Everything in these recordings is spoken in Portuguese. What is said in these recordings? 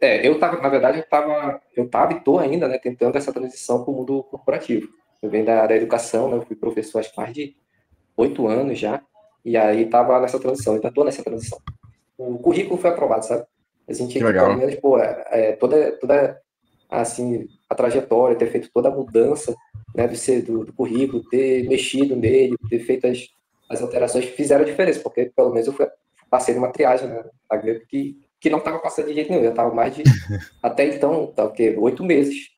Na verdade, eu tava e tô ainda, né, tentando essa transição para o mundo corporativo. Eu venho da educação, né, eu fui professor há mais de 8 anos já, e aí tava nessa transição, ainda tô nessa transição. O currículo foi aprovado, sabe? A gente Que tinha que, pelo legal. menos, toda assim, a trajetória, ter feito toda a mudança, né, do currículo, ter mexido nele, ter feito as alterações que fizeram a diferença, porque pelo menos passei numa triagem, né, que não estava passando de jeito nenhum, eu estava até então, tá, o quê? 8 meses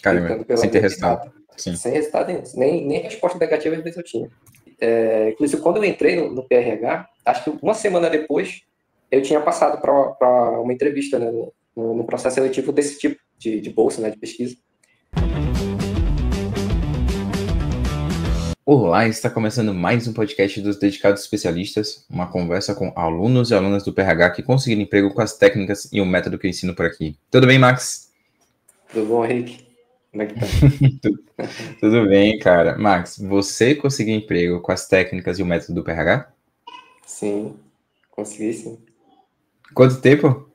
Caramba, tentando pela sem ter via resultado. remota, Sim. sem resultado nenhum, nem resposta negativa às vezes eu tinha. Inclusive, quando eu entrei no PRH, acho que uma semana depois, eu tinha passado para uma entrevista, né, no processo seletivo desse tipo de bolsa, né, de pesquisa. Olá, está começando mais um podcast dos Dedicados Especialistas, uma conversa com alunos e alunas do PRH que conseguiram emprego com as técnicas e o método que eu ensino por aqui. Tudo bem, Max? Tudo bom, Henrique? Como é que tá? Tudo bem, cara. Max, você conseguiu emprego com as técnicas e o método do PRH? Sim, consegui sim. Quanto tempo?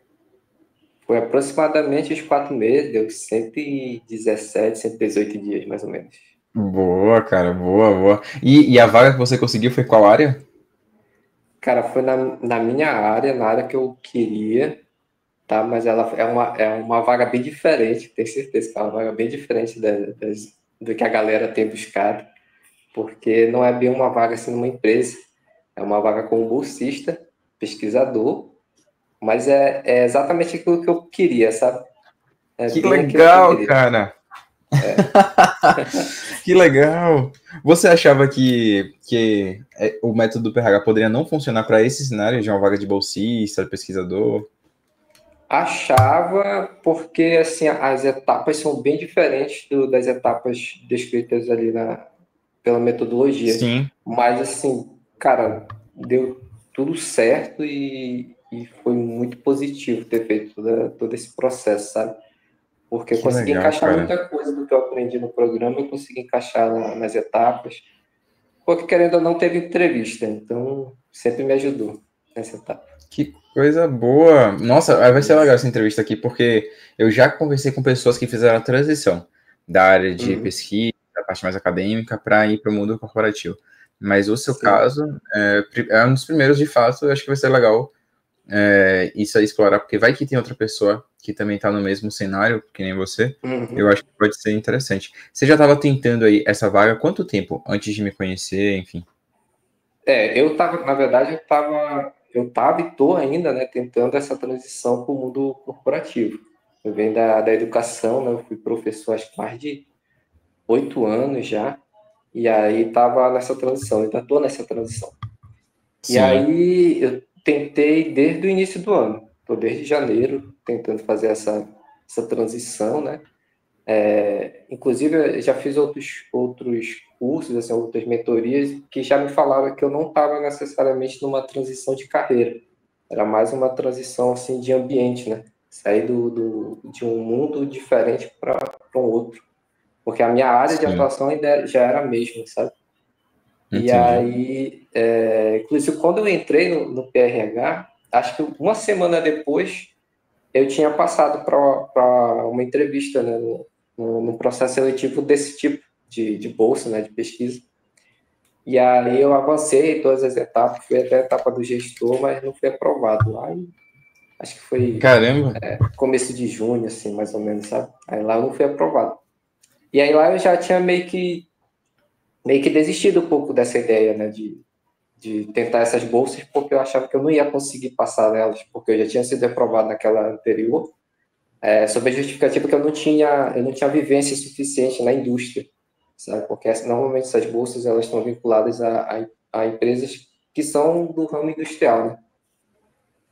Foi aproximadamente os 4 meses, deu 117, 118 dias, mais ou menos. Boa, cara, boa, boa. E a vaga que você conseguiu foi qual área? Cara, foi na minha área, na área que eu queria, tá? Mas ela é uma vaga bem diferente, tenho certeza que é uma vaga bem diferente do que a galera tem buscado, porque não é bem uma vaga assim numa empresa, é uma vaga como bolsista, pesquisador, mas é exatamente aquilo que eu queria, sabe? É Que bem aquilo que eu legal, queria. cara. É. Que legal! Você achava que o método do PRH poderia não funcionar para esse cenário de uma vaga de bolsista, pesquisador? Achava, porque assim, as etapas são bem diferentes das etapas descritas ali pela metodologia. Sim, Mas assim, cara, deu tudo certo e foi muito positivo ter feito todo esse processo, sabe? Porque eu que consegui legal, encaixar cara. muita coisa do que eu aprendi no programa, eu consegui encaixar nas etapas. Porque querendo ou não, teve entrevista, então sempre me ajudou nessa etapa. Que coisa boa! Nossa, vai ser legal Isso. essa entrevista aqui, porque eu já conversei com pessoas que fizeram a transição da área de Uhum. pesquisa, da parte mais acadêmica, para ir para o mundo corporativo. Mas o seu Sim. caso é um dos primeiros, de fato, eu acho que vai ser legal isso aí explorar, porque vai que tem outra pessoa que também está no mesmo cenário, que nem você, eu Uhum. acho que pode ser interessante. Você já estava tentando aí essa vaga há quanto tempo? Antes de me conhecer, enfim. Eu tava, na verdade, eu tava e tô ainda, né, tentando essa transição para o mundo corporativo. Eu venho da educação, né, eu fui professor acho que mais de 8 anos já, e aí tava nessa transição, ainda tô nessa transição. E Sim, aí eu tentei desde o início do ano, tô desde janeiro tentando fazer essa transição, né? Inclusive, eu já fiz outros cursos, assim, outras mentorias, que já me falaram que eu não estava necessariamente numa transição de carreira. Era mais uma transição assim, de ambiente, né? Sair de um mundo diferente para um outro. Porque a minha área de sim, atuação ainda já era a mesma, sabe? E entendi. aí, inclusive, quando eu entrei no PRH, acho que uma semana depois eu tinha passado para uma entrevista, né, no processo seletivo desse tipo de bolsa, né, de pesquisa. E aí eu avancei todas as etapas, fui até a etapa do gestor, mas não fui aprovado lá. Acho que foi Caramba, começo de junho, assim, mais ou menos, sabe? Aí lá eu não fui aprovado. E aí lá eu já tinha meio que desistido um pouco dessa ideia, né, de tentar essas bolsas, porque eu achava que eu não ia conseguir passar nelas, porque eu já tinha sido aprovado naquela anterior. Sob a justificativa que eu não tinha vivência suficiente na indústria, sabe? Porque normalmente essas bolsas elas estão vinculadas a empresas que são do ramo industrial, né?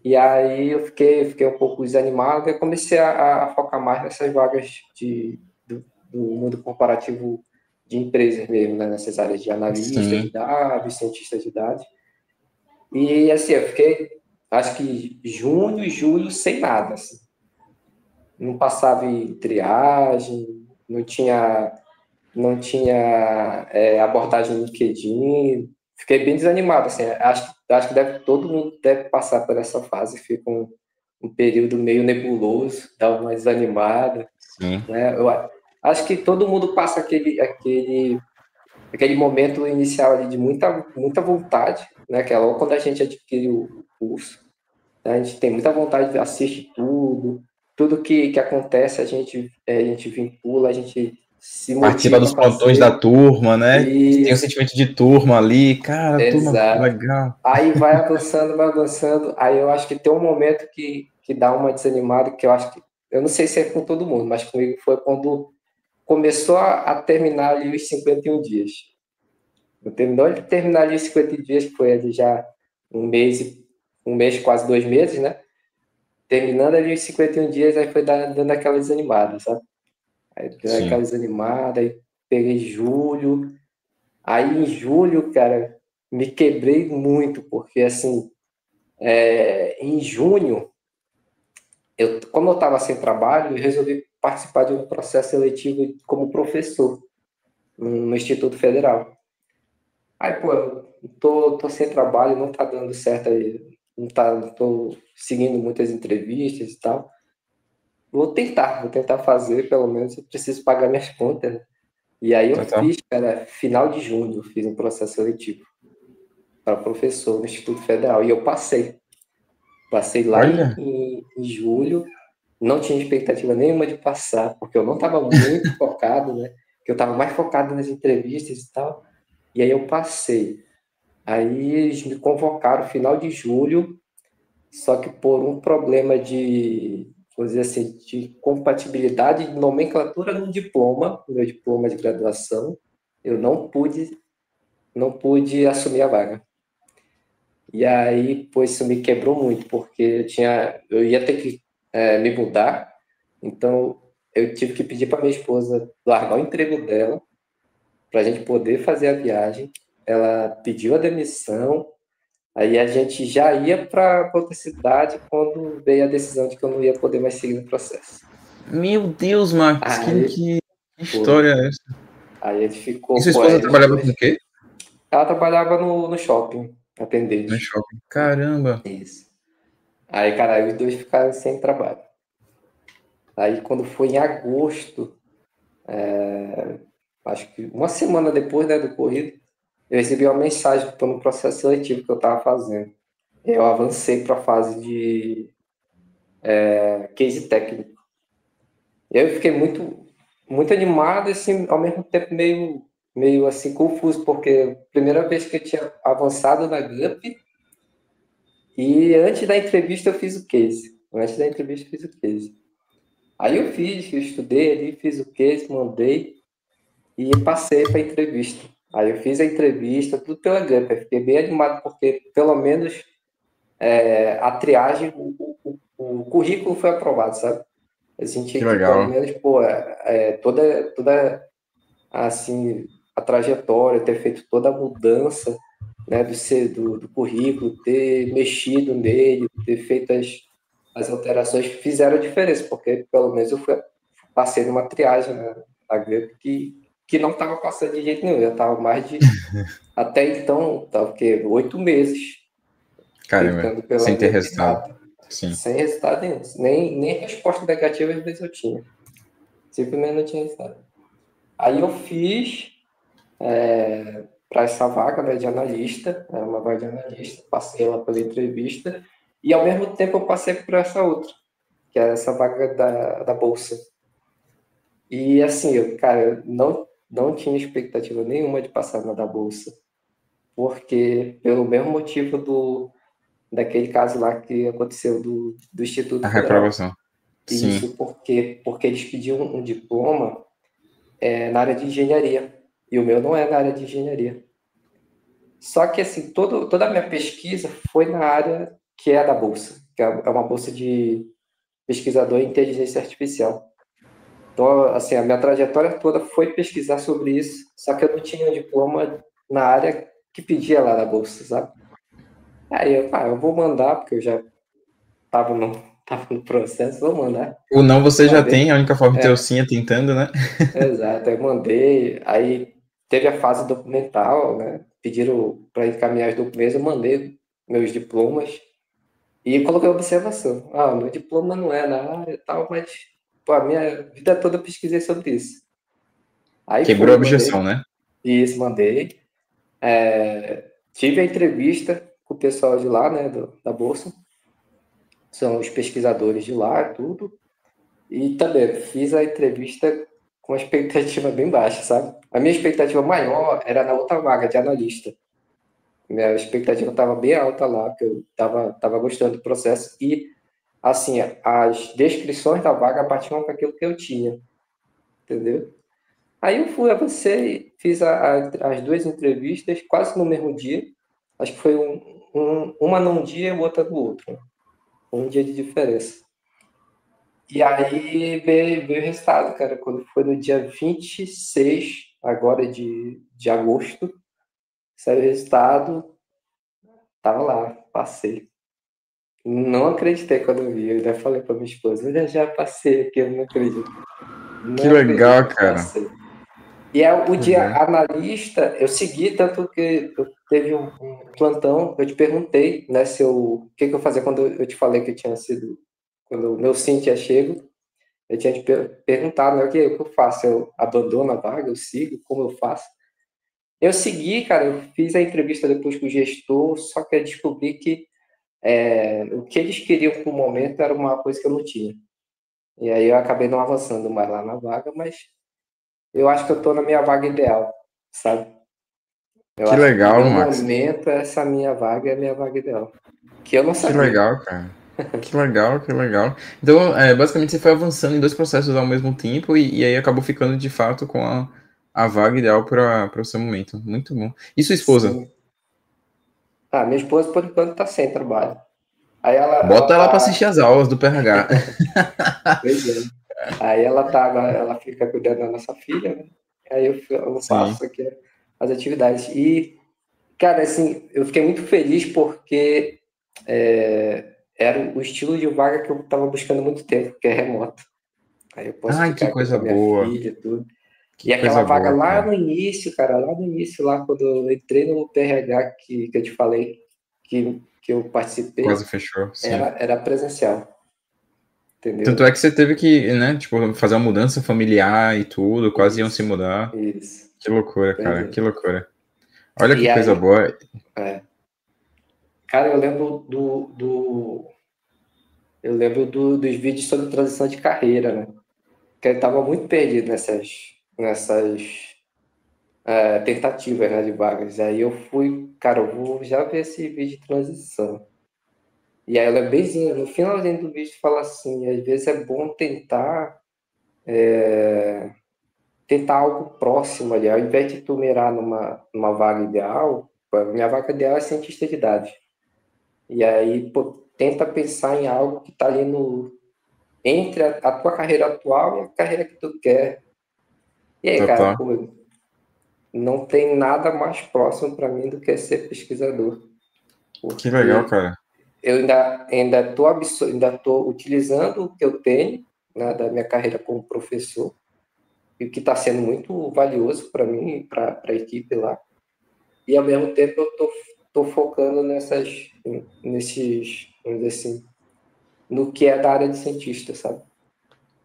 E aí eu fiquei um pouco desanimado e comecei a focar mais nessas vagas do mundo corporativo de empresas mesmo, né? Nessas áreas de analista de sim. dados, cientista de dados. E assim, eu fiquei, acho que junho, julho, sem nada, assim. Não passava em triagem, não tinha abordagem no LinkedIn. Fiquei bem desanimado, assim. Acho que todo mundo deve passar por essa fase, fica um período meio nebuloso, dá uma desanimada, Sim. né? Eu acho que todo mundo passa aquele momento inicial ali de muita vontade, né? Que é logo quando a gente adquire o curso, né? A gente tem muita vontade de assistir tudo que acontece, a gente vincula, a gente se Participa motiva a dos plantões da fazer. turma, né? Tem o Isso, sentimento de turma ali. Cara, turma, exato. legal. Aí vai avançando. Aí eu acho que tem um momento que dá uma desanimada, que eu acho que. Eu não sei se é com todo mundo, mas comigo foi quando começou a terminar ali os 51 dias. Terminou de terminar ali os 50 dias, que foi ali já um mês, quase 2 meses, né? Terminando ali os 51 dias, aí foi dando aquela desanimada, sabe? Aí deu aquela Sim. desanimada, aí peguei julho. Aí em julho, cara, me quebrei muito, porque assim, em junho, como eu estava sem trabalho, eu resolvi participar de um processo seletivo como professor no Instituto Federal. Aí, pô, eu tô sem trabalho, não tá dando certo aí, não tô seguindo muitas entrevistas e tal. Vou tentar fazer, pelo menos eu preciso pagar minhas contas, né? E aí eu Total. fiz, cara, final de junho, eu fiz um processo seletivo para professor no Instituto Federal e eu passei. Passei lá Olha, em julho, não tinha expectativa nenhuma de passar, porque eu não estava muito focado, né? Porque eu estava mais focado nas entrevistas e tal. E aí eu passei. Aí eles me convocaram no final de julho, só que por um problema vamos dizer assim, de compatibilidade de nomenclatura no diploma, no meu diploma de graduação, eu não pude assumir a vaga. E aí, pô, isso me quebrou muito, porque eu ia ter que me mudar, então eu tive que pedir para minha esposa largar o emprego dela para a gente poder fazer a viagem. Ela pediu a demissão, aí a gente já ia para outra cidade quando veio a decisão de que eu não ia poder mais seguir no processo. meu Deus, Marcos, que, Aí que foi. história é essa? Aí a gente E ficou, sua pô, esposa aí os trabalhava com dois. o quê? Ela trabalhava no shopping, No atendente. shopping. Caramba. Isso. Aí, cara, aí os dois ficaram sem trabalho. Aí, quando foi em agosto, acho que uma semana depois, né, do corrido, eu recebi uma mensagem para um processo seletivo que eu estava fazendo. Eu avancei para a fase de case técnico. E aí eu fiquei muito animado, assim, ao mesmo tempo meio assim confuso, porque primeira vez que eu tinha avançado na GUP e antes da entrevista eu fiz o case. Antes da entrevista eu fiz o case. Aí eu estudei ali, fiz o case, mandei e passei para a entrevista. Aí eu fiz a entrevista, tudo pela GUP. Eu fiquei bem animado, porque pelo menos a triagem, o currículo foi aprovado, sabe? Eu Que senti que pelo legal. menos, pô, toda assim, a trajetória, ter feito toda a mudança, né, do currículo, ter mexido nele, ter feito as alterações fizeram a diferença, porque pelo menos passei numa triagem, né, na GUP que não estava passando de jeito nenhum, eu estava até então, estava o quê? 8 meses Caramba. tentando pela Sem ter GUP e resultado. nada, Sim. sem resultado nenhum, nem resposta negativa às vezes eu tinha, simplesmente não tinha resultado. Aí eu fiz para essa vaga, né, de analista, era uma vaga de analista, passei lá pela entrevista, e ao mesmo tempo eu passei por essa outra, que era essa vaga da Bolsa. E assim, cara, eu não tinha expectativa nenhuma de passar na da Bolsa, porque pelo mesmo motivo daquele caso lá que aconteceu do Instituto A Federal. reprovação. Sim. Isso porque eles pediam um diploma na área de engenharia, e o meu não é na área de engenharia. Só que, assim, toda a minha pesquisa foi na área que é a da Bolsa, que é uma bolsa de pesquisador em inteligência artificial. Então, assim, a minha trajetória toda foi pesquisar sobre isso, só que eu não tinha um diploma na área que pedia lá da Bolsa, sabe? Aí eu vou mandar, porque eu já estava no, tava no processo, vou mandar. O não você já tem, Mandei. a única forma de ter o É, sim é tentando, né? exato. Aí mandei, aí teve a fase documental, né? Pediram para encaminhar os documentos, eu mandei meus diplomas. E coloquei observação. Meu diploma não é na área e tal, mas pô, a minha vida toda eu pesquisei sobre isso. Aí Quebrou a objeção, mandei. né? Isso, mandei. Tive a entrevista com o pessoal de lá, né, da Bolsa. São os pesquisadores de lá, tudo. E também fiz a entrevista com uma expectativa bem baixa, sabe? A minha expectativa maior era na outra vaga de analista. Minha expectativa estava bem alta lá, porque eu tava gostando do processo. E, assim, as descrições da vaga batiam com aquilo que eu tinha, entendeu? Aí eu fui, avancei, fiz as duas entrevistas quase no mesmo dia. Acho que foi uma num dia e outra no outro. Um dia de diferença. E aí veio o resultado, cara. Quando foi no dia 26 agora de agosto, saiu o resultado, tava lá, passei. Não acreditei quando eu vi. Eu ainda falei pra minha esposa, eu já passei aqui, eu não acredito. Que Não acredito, legal, eu cara. passei. E o Que dia legal. analista, eu segui, tanto que eu teve um plantão, eu te perguntei, né, o que eu fazia quando eu te falei que eu tinha sido, quando o meu sim tinha chego, eu tinha te perguntado, né, o que eu faço? Eu abandono a vaga, eu sigo, como eu faço? Eu segui, cara, eu fiz a entrevista depois com o gestor, só que eu descobri que o que eles queriam por momento era uma coisa que eu não tinha. E aí eu acabei não avançando mais lá na vaga, mas eu acho que eu estou na minha vaga ideal, sabe? Eu Que acho que legal, no Max. momento essa minha vaga é a minha vaga ideal. Que eu não Que sabia. legal, cara. Que legal, que legal. Então, basicamente, você foi avançando em dois processos ao mesmo tempo e aí acabou ficando de fato com a vaga ideal para o seu momento. Muito bom. E sua esposa? Sim. Minha esposa, por enquanto, está sem trabalho. Aí ela Bota ela para assistir tá. as aulas do PRH. Pois é. Aí ela tá, ela fica cuidando da nossa filha, né? Aí eu Sim. faço aqui as atividades. E, cara, assim, eu fiquei muito feliz porque era o estilo de vaga que eu estava buscando há muito tempo, que é remoto. Aí eu posso Ai, que ficar aqui com coisa a minha boa. filha, tudo. Que E aquela coisa vaga boa, lá cara. no início, cara, lá no início, lá quando eu entrei no PRH que eu te falei que eu Quase participei, fechou, sim. era presencial, Tanto é entendeu? que você teve que, né, tipo, fazer uma mudança familiar e tudo, quase iam se Isso, mudar. isso. Que loucura, Pois cara, é. que loucura. Olha que E coisa aí, boa. cara, eu lembro dos vídeos sobre transição de carreira, né? Que eu estava muito perdido nessas tentativas, né, de vagas. Aí eu fui, cara, eu vou já ver esse vídeo de transição. E aí ela é bemzinha, no finalzinho do vídeo fala assim, às vezes é bom tentar algo próximo ali, ao invés de tu mirar numa vaga ideal, a minha vaga ideal é cientista de dados. E aí, pô, tenta pensar em algo que está ali entre a tua carreira atual e a carreira que tu quer. E aí, cara, Total. pô, não tem nada mais próximo para mim do que ser pesquisador, Que legal, porque cara. eu ainda tô utilizando o que eu tenho, né, da minha carreira como professor, e o que está sendo muito valioso para mim e para a equipe lá. E ao mesmo tempo eu tô focando vamos dizer assim, no que é da área de cientista, sabe?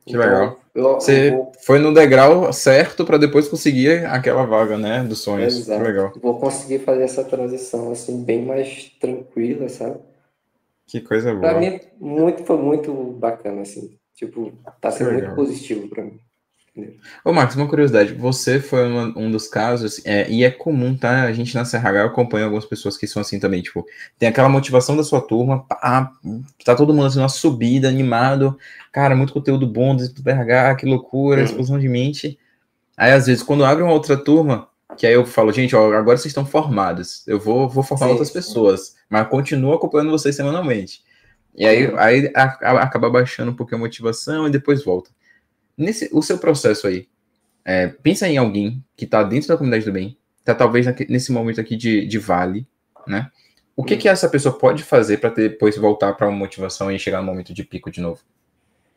Que legal. Então eu Você vou, foi no degrau certo para depois conseguir aquela vaga, né, dos sonhos. Que exato, legal. vou conseguir fazer essa transição assim bem mais tranquila, sabe? Que coisa Para boa. mim foi muito bacana assim, tipo, tá Que sendo muito legal. positivo para mim. Entendeu? Ô, Max, uma curiosidade. Você foi um dos casos, e é comum, tá? A gente na CRH acompanha algumas pessoas que são assim também, tipo, tem aquela motivação da sua turma, tá todo mundo assim, uma subida, animado, cara, muito conteúdo bom do PRH, que loucura, explosão de mente. Aí, às vezes, quando abre uma outra turma, que aí eu falo, gente, ó, agora vocês estão formados, eu vou formar Sim, outras sim. pessoas, mas continuo acompanhando vocês semanalmente. E aí, Uhum. aí acaba baixando um pouquinho a motivação e depois volta. O seu processo aí, pensa em alguém que está dentro da comunidade do bem, está talvez nesse momento aqui de vale, né? O que Uhum. essa pessoa pode fazer para depois voltar para uma motivação e chegar no momento de pico de novo?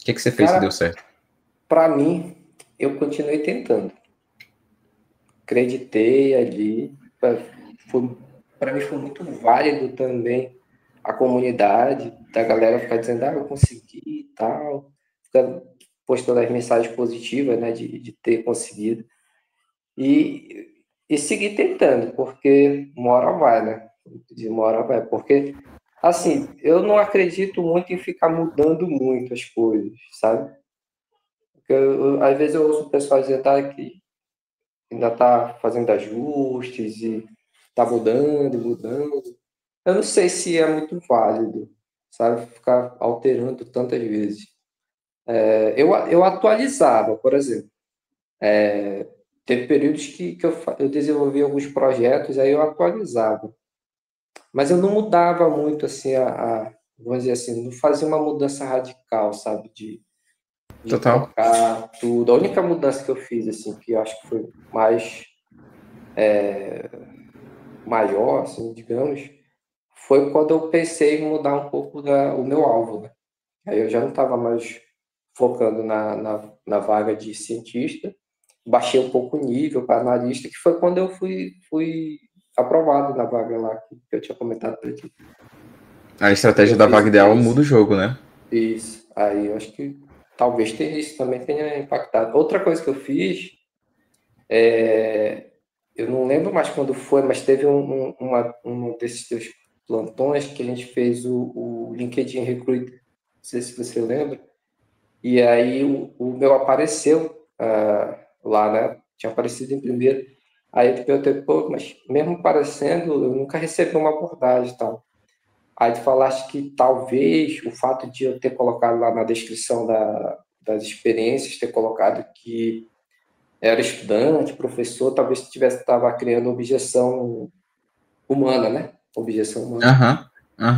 O que você fez que deu Cara, certo? para mim, eu continuei tentando. Acreditei ali. Para mim foi muito válido também a comunidade, da galera ficar dizendo, eu consegui e tal, fica postando as mensagens positivas, né, de ter conseguido. E seguir tentando, porque uma hora vai, né? De uma hora vai. Porque, assim, eu não acredito muito em ficar mudando muito as coisas, sabe? Porque às vezes eu ouço o pessoal dizer que ainda está fazendo ajustes e está mudando, mudando. Eu não sei se é muito válido, sabe? Ficar alterando tantas vezes. Eu atualizava, por exemplo. Teve períodos que eu desenvolvi alguns projetos, aí eu atualizava. Mas eu não mudava muito, assim, vamos dizer assim, não fazia uma mudança radical, sabe? De Total. trocar tudo. A única mudança que eu fiz, assim, que eu acho que foi mais maior, assim, digamos, foi quando eu pensei em mudar um pouco o meu alvo, né? Aí eu já não estava mais focando na vaga de cientista, baixei um pouco o nível para analista, que foi quando eu fui aprovado na vaga lá que eu tinha comentado para ti. A estratégia Eu da fiz vaga o ideal muda o teste. jogo, né? Isso. Aí eu acho que talvez tenha isso também tenha impactado. Outra coisa que eu fiz, eu não lembro mais quando foi, mas teve um desses teus plantões que a gente fez o LinkedIn Recruit, não sei se você lembra, e aí o meu apareceu lá, né? Tinha aparecido em primeiro. Aí eu perguntei, pô, mas mesmo aparecendo, eu nunca recebi uma abordagem e tal. Aí tu falaste que talvez o fato de eu ter colocado lá na descrição das experiências, ter colocado que era estudante, professor, talvez estava criando objeção humana, né? Objeção humana. Aham,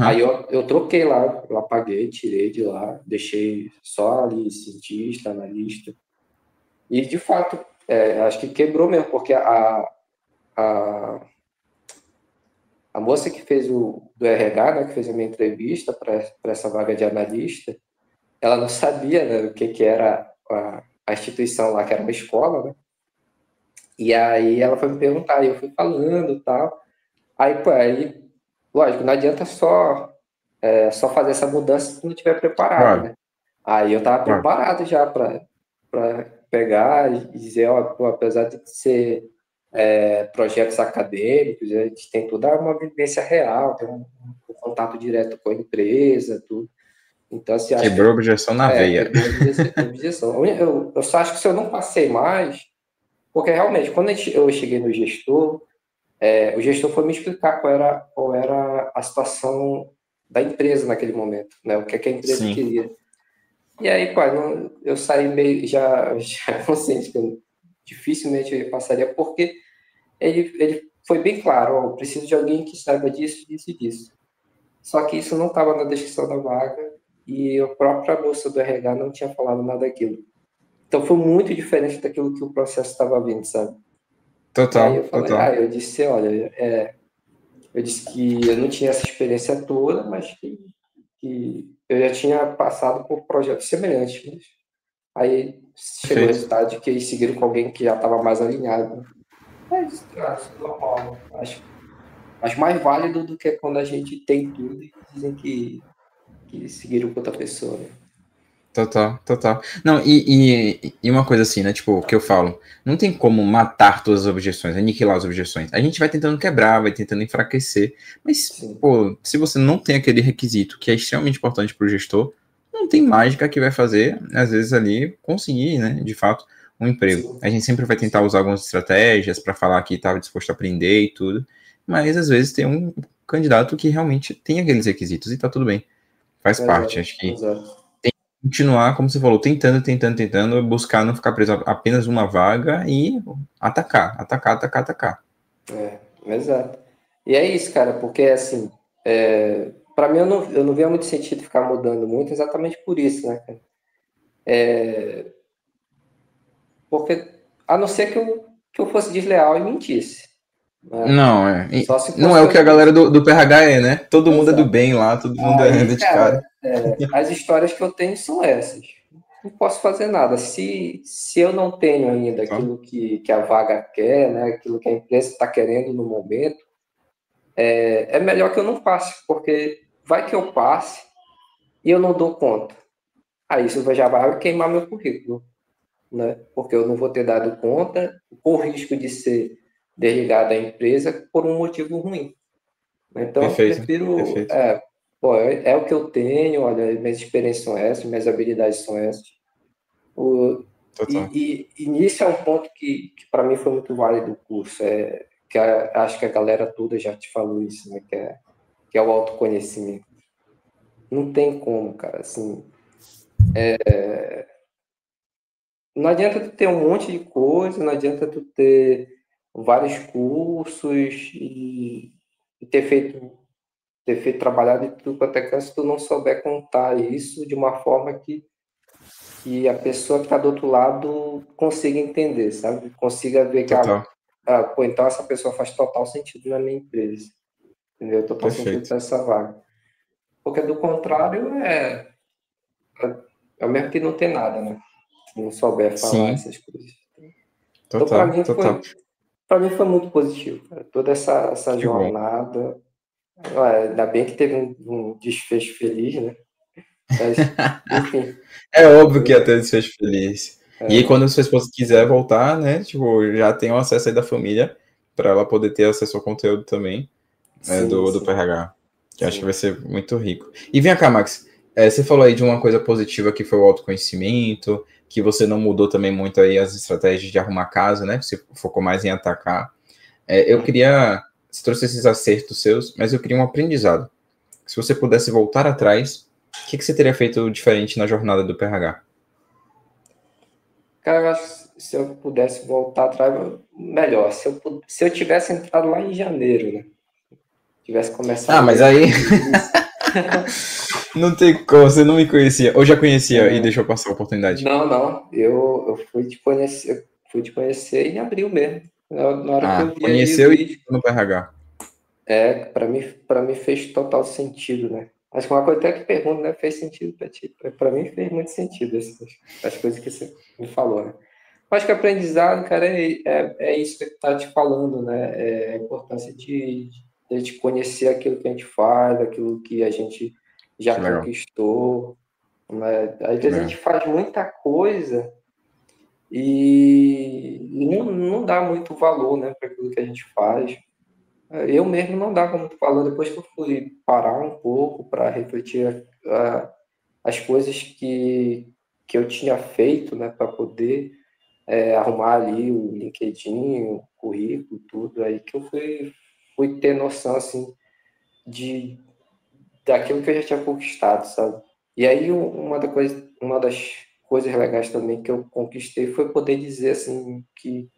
Aí aham. eu troquei lá, eu apaguei, tirei de lá, deixei só ali cientista, analista. E, de fato, acho que quebrou mesmo, porque a, a moça que fez do RH, né, que fez a minha entrevista para essa vaga de analista, ela não sabia, né, o que era a instituição lá, que era uma escola, né? E aí ela foi me perguntar, e eu fui falando e tal. Aí, pô, lógico, não adianta só fazer essa mudança se não estiver preparado, Claro, né? Aí eu estava claro. preparado já para pegar e dizer, ó, pô, apesar de ser projetos acadêmicos, a gente tem toda uma vivência real, tem um contato direto com a empresa, tudo. Então, assim, acho Quebrou a que objeção na veia. quebrou a objeção. Eu só acho que se eu não passei mais, porque realmente, quando eu cheguei no gestor, o gestor foi me explicar qual era a situação da empresa naquele momento, né? O que, é que a empresa Sim. queria. E aí, pô, eu saí meio já consciente que eu dificilmente eu passaria, porque ele foi bem claro, ó, eu preciso de alguém que saiba disso, disso e disso. Só que isso não estava na descrição da vaga e a própria moça do RH não tinha falado nada daquilo. Então foi muito diferente daquilo que o processo estava vindo, sabe? E aí eu Total, falei, total. eu disse, olha, eu disse que eu não tinha essa experiência toda, mas que eu já tinha passado por projetos semelhantes. Aí chegou o Perfeito. resultado de que eles seguiram com alguém que já estava mais alinhado. É isso, normal. Acho mais válido do que quando a gente tem tudo e dizem que seguiram com outra pessoa, né? Total, total. Não, e uma coisa assim, né? Tipo, o que eu falo, não tem como matar todas as objeções, aniquilar as objeções. A gente vai tentando quebrar, vai tentando enfraquecer, mas, Sim, pô, se você não tem aquele requisito que é extremamente importante para o gestor, não tem mágica que vai fazer, às vezes, ali, conseguir, né, de fato, um emprego. sim, A gente sempre vai tentar sim. usar algumas estratégias para falar que estava disposto a aprender e tudo, mas às vezes tem um candidato que realmente tem aqueles requisitos e tá tudo bem, faz parte. Exato, Acho que exato. continuar, como você falou, tentando, tentando, tentando, buscar não ficar preso a apenas uma vaga e atacar, atacar, atacar, atacar. Exato. E é isso, cara, porque assim, para mim eu não via muito sentido ficar mudando muito, exatamente por isso, né, cara? Porque, a não ser que eu fosse desleal e mentisse, né? Não, Só se não fosse é que o que a eu. galera do PH é, né? Todo mundo é do Exato. bem lá, todo mundo é Aí, dedicado. cara, as histórias que eu tenho são essas. Não posso fazer nada. Se eu não tenho ainda Só. aquilo que a vaga quer, né, aquilo que a empresa está querendo no momento, é melhor que eu não passe, porque vai que eu passe e eu não dou conta. Aí isso já vai queimar meu currículo, né? Porque eu não vou ter dado conta, com o risco de ser desligado da empresa por um motivo ruim. Então, eu Perfeito, prefiro, perfeito. é o que eu tenho, olha, minhas experiências são essas, minhas habilidades são essas. Total. E nisso é um ponto que para mim foi muito válido do curso, acho que a galera toda já te falou isso, né? Que é o autoconhecimento. Não tem como, cara, assim, não adianta tu ter um monte de coisa, não adianta tu ter vários cursos e ter feito trabalhado de tudo quanto é canto, se tu não souber contar isso de uma forma que a pessoa que está do outro lado consiga entender, sabe? Consiga ver que, Total. pô, então essa pessoa faz total sentido na minha empresa, entendeu? Total sentido Perfeito. para essa vaga. Porque do contrário é o mesmo que não ter nada, né? Se não souber falar Sim, essas coisas. Então, para total, mim total. foi muito positivo, cara. Toda essa Que bom. jornada. Ainda bem que teve um desfecho feliz, né? Mas, enfim. É óbvio que ia ter desfecho feliz. E aí, É, quando sua esposa quiser voltar, né? Tipo, já tem o acesso aí da família para ela poder ter acesso ao conteúdo também, né, sim, do sim, PRH. Que eu acho que vai sim. ser muito rico. E vem cá, Max. Você falou aí de uma coisa positiva que foi o autoconhecimento, que você não mudou também muito aí as estratégias de arrumar casa, né? Você focou mais em atacar. Eu queria. Você trouxe esses acertos seus, mas eu queria um aprendizado. Se você pudesse voltar atrás, o que você teria feito diferente na jornada do PRH? Cara, eu acho que se eu pudesse voltar atrás, melhor. Se eu tivesse entrado lá em janeiro, né? Tivesse Ah, começado mas desde aí o início. não tem como, você não me conhecia. Ou já conhecia e deixou passar a oportunidade? Não, não. Eu fui te conhecer em abril mesmo. Na hora que Ah, eu vi ali o conheceu e vídeo. no PRH. Para mim fez total sentido, né? Acho que uma coisa até que pergunto, né? Fez sentido para ti? Para mim fez muito sentido as coisas que você me falou, né? Acho que aprendizado, cara, é isso que tá te falando, né? É a importância de a gente conhecer aquilo que a gente faz, aquilo que a gente Que já legal, conquistou, né? Às que vezes a legal. gente faz muita coisa e não dá muito valor, né, para aquilo que a gente faz. Eu mesmo não dava muito valor depois que eu fui parar um pouco para refletir as coisas que eu tinha feito, né, para poder arrumar ali o LinkedIn, o currículo, tudo, aí que eu fui ter noção, assim, de, daquilo que eu já tinha conquistado, sabe? E aí uma das coisas legais também que eu conquistei foi poder dizer, assim, que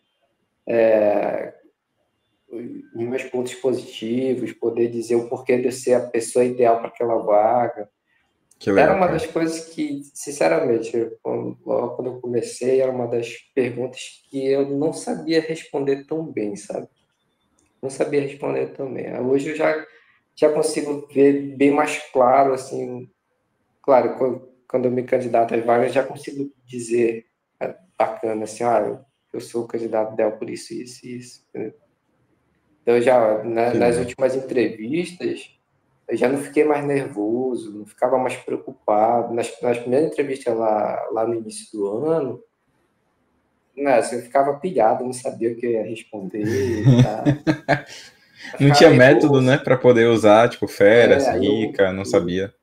os meus pontos positivos, poder dizer o porquê de eu ser a pessoa ideal para aquela vaga. Que Era legal, uma das cara. coisas que, sinceramente, logo quando eu comecei, era uma das perguntas que eu não sabia responder tão bem, sabe? Não sabia responder tão bem. Hoje eu já consigo ver bem mais claro, assim, claro, quando eu me candidato às vagas, eu já consigo dizer bacana, assim, eu sou o candidato dela por isso, isso e isso. Então, já Que nas legal. últimas entrevistas, eu já não fiquei mais nervoso, não ficava mais preocupado. Nas primeiras entrevistas lá no início do ano, né, assim, eu ficava pilhado, não sabia o que eu ia responder e tal. Eu Não ficava tinha método, né, nervoso. para poder usar, tipo, férias, Aí rica, não sabia.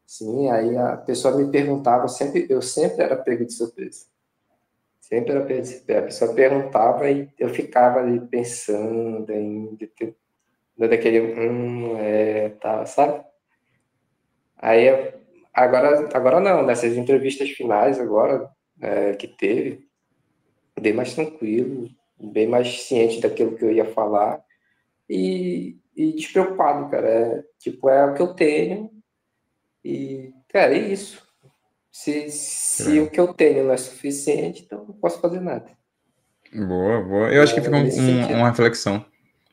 sim, aí a pessoa me perguntava, eu sempre era pego de surpresa. Sempre era pego de surpresa. A pessoa perguntava e eu ficava ali pensando em daquele, tá, sabe? Aí, agora não, nessas entrevistas finais agora que teve, bem mais tranquilo, bem mais ciente daquilo que eu ia falar e despreocupado, cara. Tipo, é o que eu tenho e, cara, é isso. Que Se o legal. que eu tenho não é suficiente, então não posso fazer nada. Boa, boa. Eu acho que Né? fica Nesse sentido. uma reflexão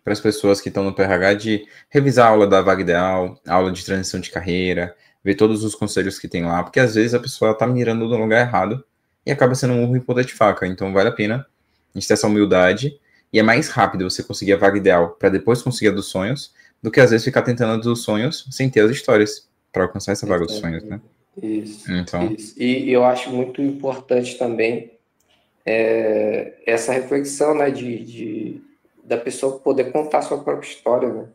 para as pessoas que estão no PRH de revisar a aula da vaga ideal, a aula de transição de carreira, ver todos os conselhos que tem lá, porque às vezes a pessoa está mirando no lugar errado e acaba sendo um murro em ponta de faca. Então vale a pena a gente ter essa humildade e é mais rápido você conseguir a vaga ideal para depois conseguir a dos sonhos do que às vezes ficar tentando dos sonhos sem ter as histórias para alcançar essa vaga dos sonhos, né? Isso, Então, isso. E eu acho muito importante também essa reflexão, né, da pessoa poder contar a sua própria história, né?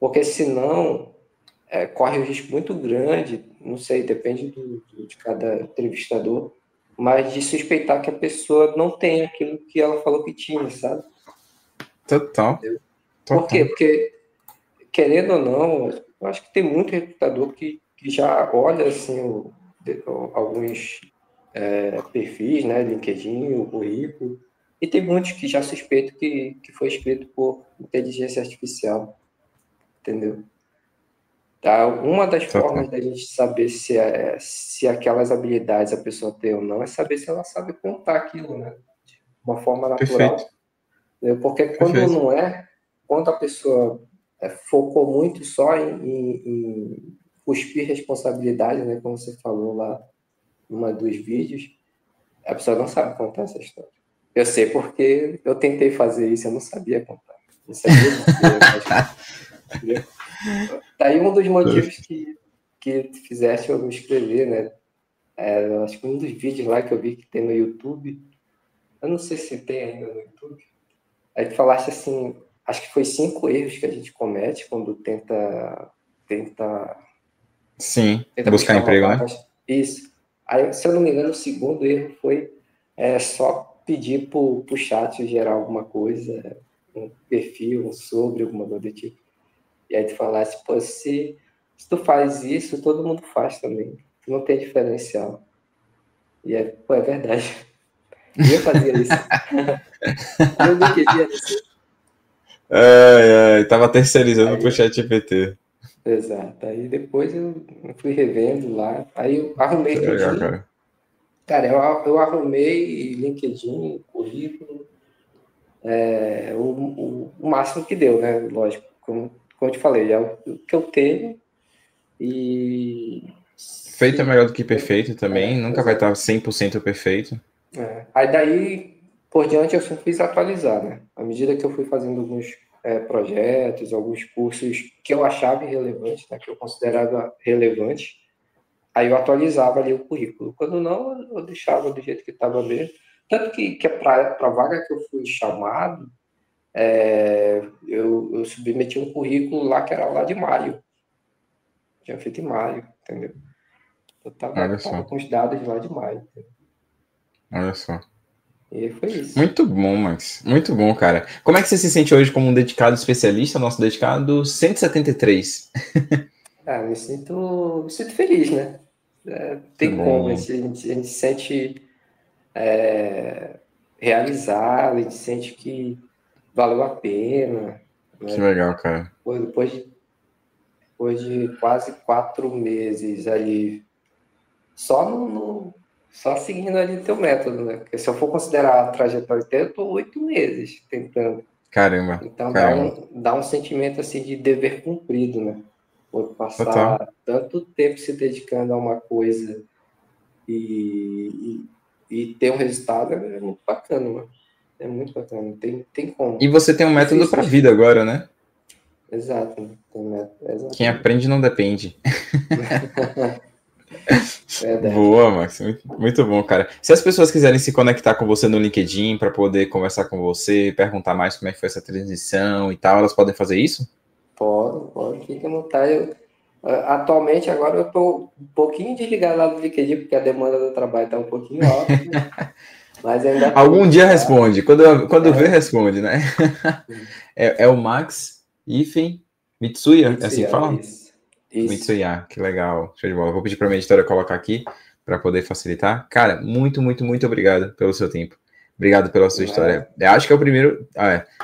Porque senão corre um risco muito grande, não sei, depende de cada entrevistador, mas de suspeitar que a pessoa não tem aquilo que ela falou que tinha, sabe? total. Por quê? Porque, querendo ou não, eu acho que tem muito recrutador que já olha assim, alguns perfis, né, LinkedIn, o currículo, e tem muitos que já suspeitam que foi escrito por inteligência artificial, entendeu? Tá? Uma das formas Total. da gente saber se aquelas habilidades a pessoa tem ou não é saber se ela sabe contar aquilo, né? De uma forma Perfeito. natural. Entendeu? Porque quando Perfeito. não é, quando a pessoa focou muito só em cuspir responsabilidade, né? Como você falou lá numa dos vídeos, a pessoa não sabe contar essa história. Eu sei porque eu tentei fazer isso, eu não sabia contar. Não sabia dizer, entendeu? Tá aí um dos motivos que fizeste eu me inscrever, né? Eu acho que um dos vídeos lá que eu vi que tem no YouTube, eu não sei se tem ainda no YouTube, aí tu falaste assim, acho que foi 5 erros que a gente comete quando tenta, Sim. tenta Buscar buscar uma emprego, né? vaga. Isso. Aí, se eu não me engano, o segundo erro foi só pedir pro chat gerar alguma coisa, um perfil, um sobre, alguma coisa do tipo. E aí tu falasse, pô, se tu faz isso, todo mundo faz também. Tu não tem diferencial. E aí, pô, é verdade. E eu fazia isso. E eu LinkedIn era assim. Ai, ai, tava terceirizando pro Aí, chat GPT. exato. Aí depois eu fui revendo lá. Aí eu arrumei Que legal, tudinho. cara. Cara, eu arrumei LinkedIn, currículo, o máximo que deu, né? Lógico, como eu te falei, é o que eu tenho e Feito é se. melhor do que perfeito também. Nunca vai Exato. estar 100% perfeito. Aí daí por diante eu só fiz atualizar, né? À medida que eu fui fazendo alguns projetos, alguns cursos que eu achava relevante, né? Que eu considerava relevante, aí eu atualizava ali o currículo. Quando não, eu deixava do jeito que estava mesmo. Tanto que para a vaga que eu fui chamado, eu submeti um currículo lá que era lá de maio. Tinha feito em maio, entendeu? Eu Olha tava só. com os dados lá de maio. Olha só. E foi isso. Muito bom, Max. Muito bom, cara. Como é que você se sente hoje como um dedicado especialista, nosso dedicado 173? Me sinto feliz, né? Que Tem como, bom. a gente se sente realizado, a gente sente que valeu a pena, Que né? legal, cara. Depois de quase 4 meses ali, só só seguindo ali o teu método, né? Porque se eu for considerar a trajetória inteira, eu estou 8 meses tentando. Caramba, Então caramba. dá um sentimento assim de dever cumprido, né? Por Total. passar tanto tempo se dedicando a uma coisa e, e ter um resultado é muito bacana, mano. É muito bacana. Tem E como. você tem um método Difícil para de. vida agora, né? Exato, né? Quem Exatamente. aprende não depende. Verdade. Boa, Max. Muito bom, cara. Se as pessoas quiserem se conectar com você no LinkedIn para poder conversar com você, perguntar mais como é que foi essa transição e tal, elas podem fazer isso? Pode, fica à vontade. Atualmente, agora eu estou um pouquinho desligado lá do LinkedIn, porque a demanda do trabalho está um pouquinho alta, né? Mas ainda Algum estou dia lá. responde. Quando vê, É, responde, né? É o Max Ifen Mitsuya, é assim que Mitsuya, fala? isso. Isso. Mitsuya, que legal. Show de bola. Vou pedir para minha editora colocar aqui para poder facilitar. Cara, muito, muito, muito obrigado pelo seu tempo. Obrigado pela sua história. Nada. Eu acho que é o primeiro.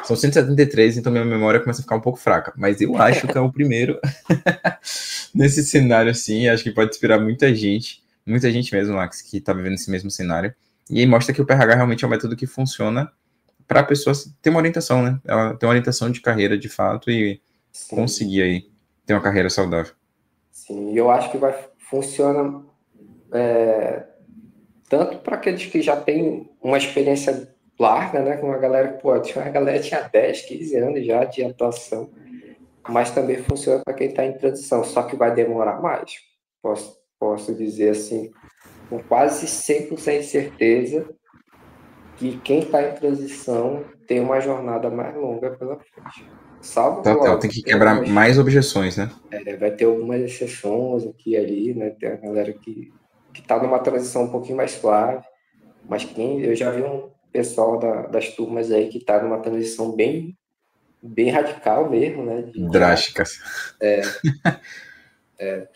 São 173, então minha memória começa a ficar um pouco fraca. Mas eu acho que é o primeiro nesse cenário assim. Acho que pode inspirar muita gente mesmo, Max, que está vivendo esse mesmo cenário. E aí mostra que o PRH realmente é um método que funciona para a pessoa ter uma orientação, né? Ela ter uma orientação de carreira de fato e Sim, conseguir aí ter uma carreira saudável. sim. E eu acho que funciona tanto para aqueles que já têm uma experiência larga, né? Com uma galera que, pô, tinha uma galera que tinha 10, 15 anos já de atuação. mas também funciona para quem está em transição, só que vai demorar mais. Posso dizer assim, com quase 100% de certeza, que quem está em transição tem uma jornada mais longa pela frente. Salvo, Total, tem lógico, que quebrar mais objeções, né? vai ter algumas exceções aqui e ali, né? Tem a galera que está numa transição um pouquinho mais suave, mas eu já vi um pessoal das turmas aí que está numa transição bem, bem radical mesmo, né? Drásticas.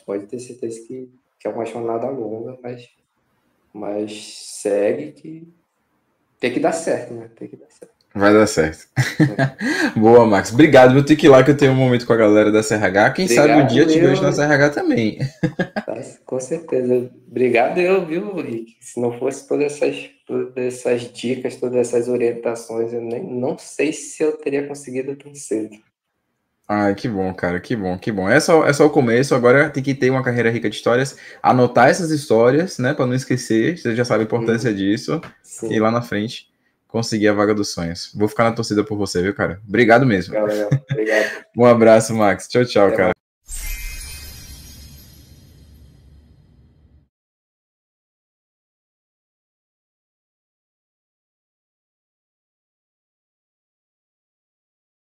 Pode ter certeza que é uma jornada longa, mas segue que tem que dar certo, né? Tem que dar certo. Vai dar certo. Boa, Max. Obrigado. Vou ter que ir lá que eu tenho um momento com a galera da SRH. Quem sabe um dia eu te vejo na SRH também. Tá, com certeza. Obrigado eu, viu, Rick? Se não fosse todas essas dicas, todas essas orientações, eu nem não sei se eu teria conseguido tão cedo. Ai, que bom, cara, que bom, que bom. É só o começo, agora tem que ter uma carreira rica de histórias, anotar essas histórias, né, para não esquecer, você já sabe a importância disso, e Sim, lá na frente conseguir a vaga dos sonhos. Vou ficar na torcida por você, viu, cara? Obrigado mesmo. galera. Obrigado. Um abraço, Max. Tchau, tchau, Até cara. mais.